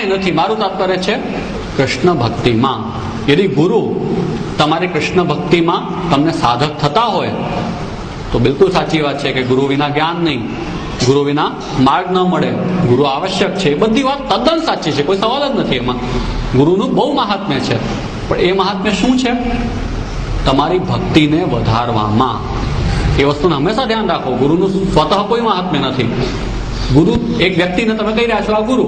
ક્યાંય નથી. મારું તાત્પર્ય છે કૃષ્ણ ભક્તિમાં. યદિ ગુરુ તમારી કૃષ્ણ ભક્તિમાં તમને સાધક થતા હોય તો બિલકુલ સાચી વાત છે કે ગુરુ વિના જ્ઞાન નહીં, ગુરુ વિના માર્ગ ન મળે, ગુરુ આવશ્યક છે. એ બધી વાત તદ્દન સાચી છે, કોઈ સવાલ જ નથી એમાં. ગુરુનું બહુ મહાત્મ્ય છે, પણ એ મહાત્મ્ય શું છે? તમારી ભક્તિને વધારવામાં. એ વસ્તુને હંમેશા ધ્યાન રાખો. ગુરુનું સ્વતઃ કોઈ મહાત્મ્ય નથી. ગુરુ એક વ્યક્તિને તમે કહી રહ્યા છો આ ગુરુ,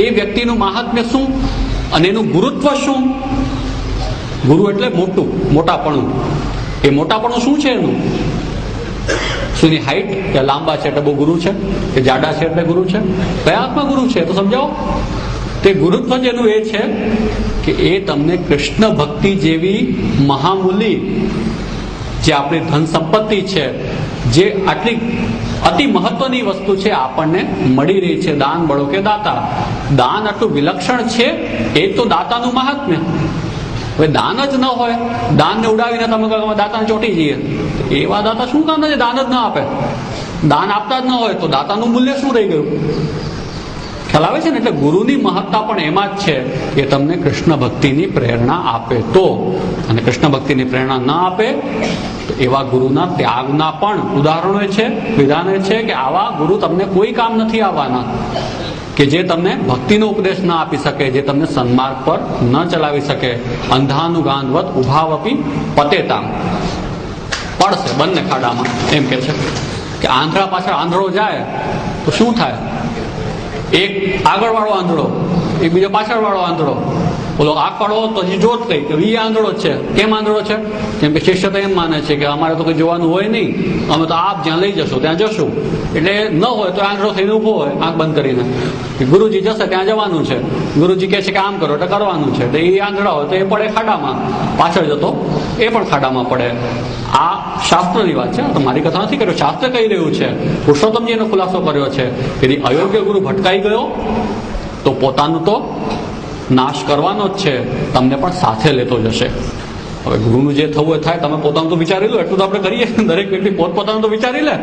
એ વ્યક્તિનું મહાત્મ્ય શું અને એનું ગુરુત્વ શું? ગુરુ એટલે મોટું, મોટાપણું. એ મોટાપણું શું છે એનું? શું એની હાઈટ? કે લાંબા છે એટલે બહુ ગુરુ છે, કે જાડા છે એટલે ગુરુ છે? કયા હાથમાં ગુરુ છે તો સમજાવો. તે ગુરુત્વ જેનું એ છે કે એ તમને કૃષ્ણ ભક્તિ જેવી મહામૂલી જે આપણી ધન સંપત્તિ છે, જે આટલી અતિ મહત્વની વસ્તુ છે આપણને મળી રહી છે. દાન બળો કે દાતા. દાન આટલું વિલક્ષણ છે એ તો દાતાનું મહાત્મ્ય. હવે દાન જ ન હોય, દાનને ઉડાવીને તમે કહો દાતાને ચોંટી જઈએ, એવા દાતા શું કામ છે? દાન જ ના આપે. દાન આપતા જ ન હોય તો દાતાનું મૂલ્ય શું રહી ગયું? ખ્યાલ આવે છે ને? એટલે ગુરુની મહત્તા પણ એમાં જ છે કે તમને કૃષ્ણ ભક્તિની પ્રેરણા આપે તો. અને કૃષ્ણ ભક્તિની પ્રેરણા ન આપે તો એવા ગુરુના ત્યાગના પણ ઉદાહરણો છે, વિધાન છે કે આવા ગુરુ તમને કોઈ કામ નથી આવવાના, કે જે તમને ભક્તિનો ઉપદેશ ના આપી શકે, જે તમને સન્માર્ગ પર ન ચલાવી શકે. અંધાનુગાનવત ઉભાવપી પતેતામ. પડશે બંને ખાડામાં. એમ કે છે કે આંધળા પાછળ આંધળો જાય તો શું થાય? એક આગળ વાળો આંધળો, એક બીજો પાછળ વાળો આંધળો. બોલો આંખ વાળો તો હજી જોત કઈ કે એ આંધળો જ છે. કેમ આંધળો છે? કેમ કે શિષ્ય તો એમ માને છે કે અમારે તો કોઈ જોવાનું હોય નહીં, અમે તો આપ જ્યાં લઈ જશો ત્યાં જશું. એટલે ન હોય તો આંધળો થઈને ઊભો હોય આંખ બંધ કરીને. ગુરુજી જશે ત્યાં જવાનું છે, ગુરુજી કહે છે કે આમ કરો એટલે કરવાનું છે. એટલે એ આંધળા હોય તો એ પડે ખાડામાં, પાછળ જતો એ પણ ખાડામાં પડે. આ શાસ્ત્રની વાત છે, તો મારી કથા નથી કર્યો. શાસ્ત્ર કહી રહ્યું છે, પુરુષોત્તમજી એનો ખુલાસો કર્યો છે. यदि અયોગ્ય ગુરુ ભટકાઈ ગયો તો પોતાનું તો નાશ કરવાનો જ છે, તમને પણ સાથે લેતો જશે. હવે ગુરુનું જે થવું એ થાય, તમે પોતાનું તો વિચારી લો. એટલું તો આપણે કરીએ, દરેક વ્યક્તિ પોતપોતાનું તો વિચારી લે.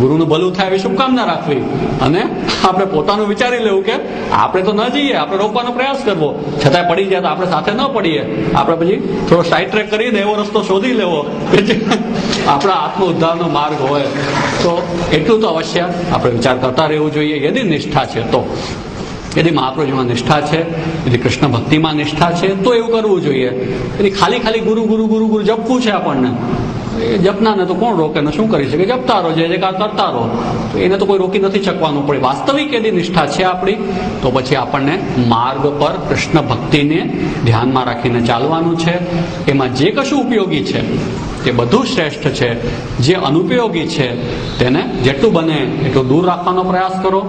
ગુરુનું ભલું થાય એવી શુભકામના રાખવી, અને આપણે પોતાનું વિચારી લેવું કે આપણે તો ન જઈએ, આપણે રોકવાનો પ્રયાસ કરવો. છતાંય પડી જાય તો આપણે સાથે ન પડીએ. આપણે પછી થોડો સાઈડ ટ્રેક કરીને એવો રસ્તો શોધી લેવો કે જે આપણા આત્મ ઉદ્ધારનો માર્ગ હોય. તો એટલું તો અવશ્ય આપણે વિચાર કરતા રહેવું જોઈએ. યદિ નિષ્ઠા છે તો, यदि महाप्रभुजीમાં નિષ્ઠા છે, यदि કૃષ્ણ ભક્તિમાં નિષ્ઠા છે તો એવું કરવું જોઈએ. यदि ખાલી ખાલી ગુરુ ગુરુ ગુરુ ગુરુ જપવું છે આપણને, એ જપનાને તો કોણ રોકે ને શું કરી શકે? જપતા રહો, જે કાર કરતા રહો. તો એને તો કોઈ રોકી નથી શકવાનું. પડે વાસ્તવિક यदि નિષ્ઠા છે આપણી, તો પછી આપણને માર્ગ પર કૃષ્ણ ભક્તિને ધ્યાનમાં રાખીને ચાલવાનું છે. એમાં જે કશું ઉપયોગી છે તે બધું શ્રેષ્ઠ છે. જે અનુપયોગી છે તેને જેટલું બને એટલું દૂર રાખવાનો પ્રયાસ કરો.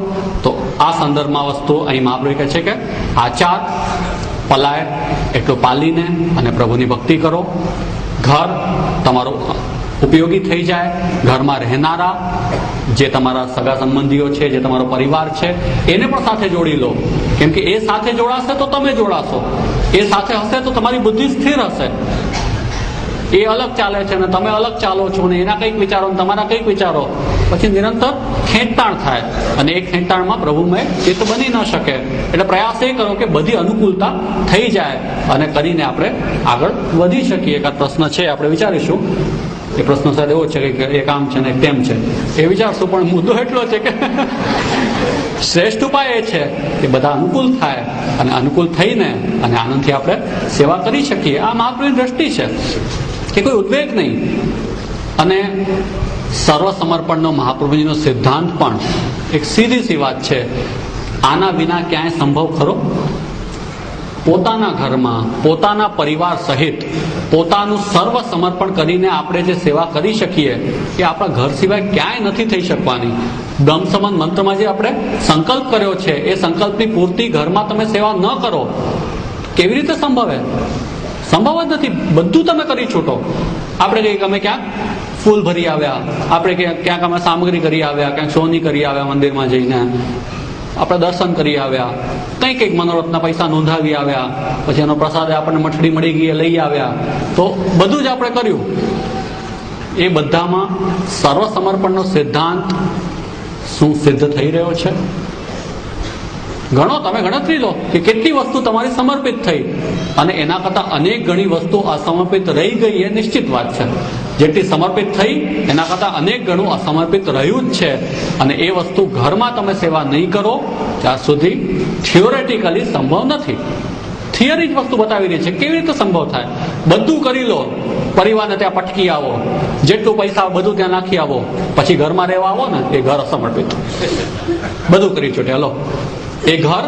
તો આ સંદર્ભમાં વસ્તુ અહીં મહાપ્રભુ કહે છે કે આચાર પલાય એટલું પાલીને અને પ્રભુની ભક્તિ કરો. ઘર તમારું ઉપયોગી થઈ જાય. ઘરમાં રહેનારા જે તમારા સગા સંબંધીઓ છે, જે તમારો પરિવાર છે, એને પણ સાથે જોડી લો. કેમ કે એ સાથે જોડાશે તો તમે જોડાશો. એ સાથે હશે તો તમારી બુદ્ધિ સ્થિર હશે. એ અલગ ચાલે છે ને તમે અલગ ચાલો છો ને એના કંઈક વિચારો ને તમારા કંઈક વિચારો, પછી નિરંતર ખેંચતાણ થાય અને એ ખેંચતાણમાં પ્રભુમય ચિત્ત બની ન શકે. એટલે પ્રયાસ એ કરો કે બધી અનુકૂળતા થઈ જાય અને કરીને આપણે આગળ વધી શકીએ. એકાદ પ્રશ્ન છે આપણે વિચારીશું. એ પ્રશ્ન સાથે એવો છે કે એક આમ છે ને એક તેમ છે, એ વિચારશું. પણ મુદ્દો એટલો છે કે શ્રેષ્ઠ ઉપાય એ છે કે બધા અનુકૂળ થાય અને અનુકૂળ થઈને અને આનંદથી આપણે સેવા કરી શકીએ. આ મહાપ્રભુની દ્રષ્ટિ છે કે કોઈ ઉદ્વેગ નહીં. અને સર્વ સમર્પણનો મહાપ્રભુજીનો સિદ્ધાંત પણ એક સીધી સી વાત છે. આના વિના ક્યાંય સંભવ ખરો? પોતાના ઘરમાં પોતાના પરિવાર સહિત પોતાનું સર્વ સમર્પણ કરીને આપણે જે સેવા કરી શકીએ એ આપણા ઘર સિવાય ક્યાંય નથી થઈ શકવાની. બ્રહ્મ સંબંધ મંત્રમાં જે આપણે સંકલ્પ કર્યો છે એ સંકલ્પની પૂર્તિ ઘરમાં તમે સેવા ન કરો, કેવી રીતે સંભવે? સંભવ જ નથી. બધું તમે કરી છૂટો. આપણે કંઈક અમે ક્યાંક ફૂલ ભરી આવ્યા, આપણે ક્યાંક અમે સામગ્રી કરી આવ્યા, ક્યાંક સોની કરી આવ્યા, મંદિરમાં જઈને આપણે દર્શન કરી આવ્યા, કંઈક મનોરથના પૈસા નોંધાવી આવ્યા, પછી એનો પ્રસાદ આપણને મઠડી મળી ગઈ લઈ આવ્યા. તો બધું જ આપણે કર્યું. એ બધામાં સર્વ સમર્પણનો સિદ્ધાંત શું સિદ્ધ થઈ રહ્યો છે? ગણો, તમે ગણતરી લો કે કેટલી વસ્તુ તમારી સમર્પિત થઈ, અને એના કરતાં અનેક ગણી વસ્તુ અસમર્પિત રહી ગઈ એ નિશ્ચિત વાત છે. જેટલી સમર્પિત થઈ એના કરતાં અનેક ગણું અસમર્પિત રહ્યું જ છે. અને એ વસ્તુ ઘરમાં તમે સેવા નહીં કરો ત્યાં સુધી થિયોરેટિકલી સંભવ નથી. થિયરી જ વસ્તુ બતાવી રહી છે. કેવી રીતે સંભવ થાય? બધું કરી લો, પરિવારને ત્યાં પટકી આવો, જેટલું પૈસા બધું ત્યાં નાખી આવો, પછી ઘરમાં રહેવા આવો ને, એ ઘર અસમર્પિત. બધું કરી છૂટે, લો, એ ઘર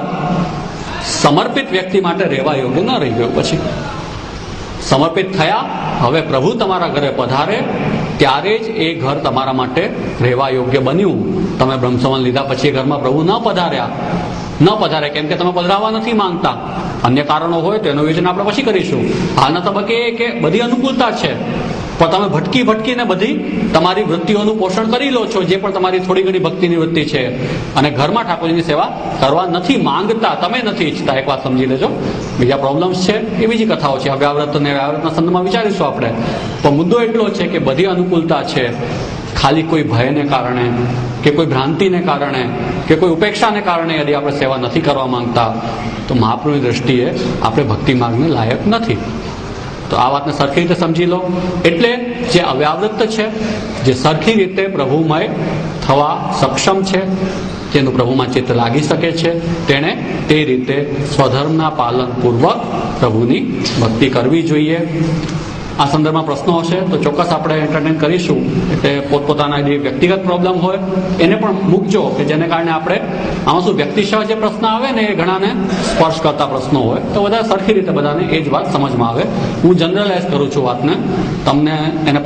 સમર્પિત વ્યક્તિ માટે રહેવા યોગ્ય ન રહી ગયું. પછી સમર્પિત થયા, હવે પ્રભુ તમારા ઘરે પધારે ત્યારે જ એ ઘર તમારા માટે રહેવા યોગ્ય બન્યું. તમે બ્રહ્મસંવત લીધા પછી ઘરમાં પ્રભુ ન પધારે કેમ કે તમે પધરાવા નથી માંગતા. અન્ય કારણો હોય તો એનું વિવેચન આપણે પછી કરીશું. હાલના તબક્કે એ કે બધી અનુકૂળતા છે, પણ તમે ભટકીને બધી તમારી વૃત્તિઓનું પોષણ કરી લો છો, જે પણ તમારી થોડી ઘણી ભક્તિની વૃત્તિ છે, અને ઘરમાં ઠાકોરજીની સેવા કરવા નથી માંગતા, તમે નથી ઈચ્છતા. એક વાત સમજી લેજો. બીજા પ્રોબ્લેમ્સ છે એ બીજી કથાઓ છે, અવ્યાવ્રત અને વ્યાવ્રતના સંદર્ભમાં વિચારીશું આપણે. પણ મુદ્દો એટલો છે કે બધી અનુકૂળતા છે, ખાલી કોઈ ભયને કારણે કે કોઈ ભ્રાંતિને કારણે કે કોઈ ઉપેક્ષાને કારણે યદિ આપણે સેવા નથી કરવા માંગતા, તો મહાપ્રભુની દ્રષ્ટિએ આપણે ભક્તિ માર્ગને લાયક નથી. તો આ વાતને સરખી રીતે સમજી લો. એટલે જે અવ્યાવૃત્ત છે, જે સરખી રીતે પ્રભુમય થવા સક્ષમ છે, જેનું પ્રભુમાં ચિત્ત લાગી શકે છે, તેણે તે રીતે સ્વધર્મના પાલનપૂર્વક પ્રભુની ભક્તિ કરવી જોઈએ. આ સંદર્ભમાં પ્રશ્નો હશે તો ચોક્કસ આપણે એન્ટરટેન કરીશું. એટલે પોતપોતાના જે વ્યક્તિગત પ્રોબ્લેમ હોય એને પણ મૂકજો, કે જેને કારણે આપણે આમાં શું વ્યક્તિશઃ જે પ્રશ્ન આવે ને એ ઘણાને સ્પર્શ કરતા પ્રશ્નો હોય, તો બધા સરખી રીતે બધાને એ જ વાત સમજમાં આવે. હું જનરલાઇઝ કરું છું વાતને, તમને એને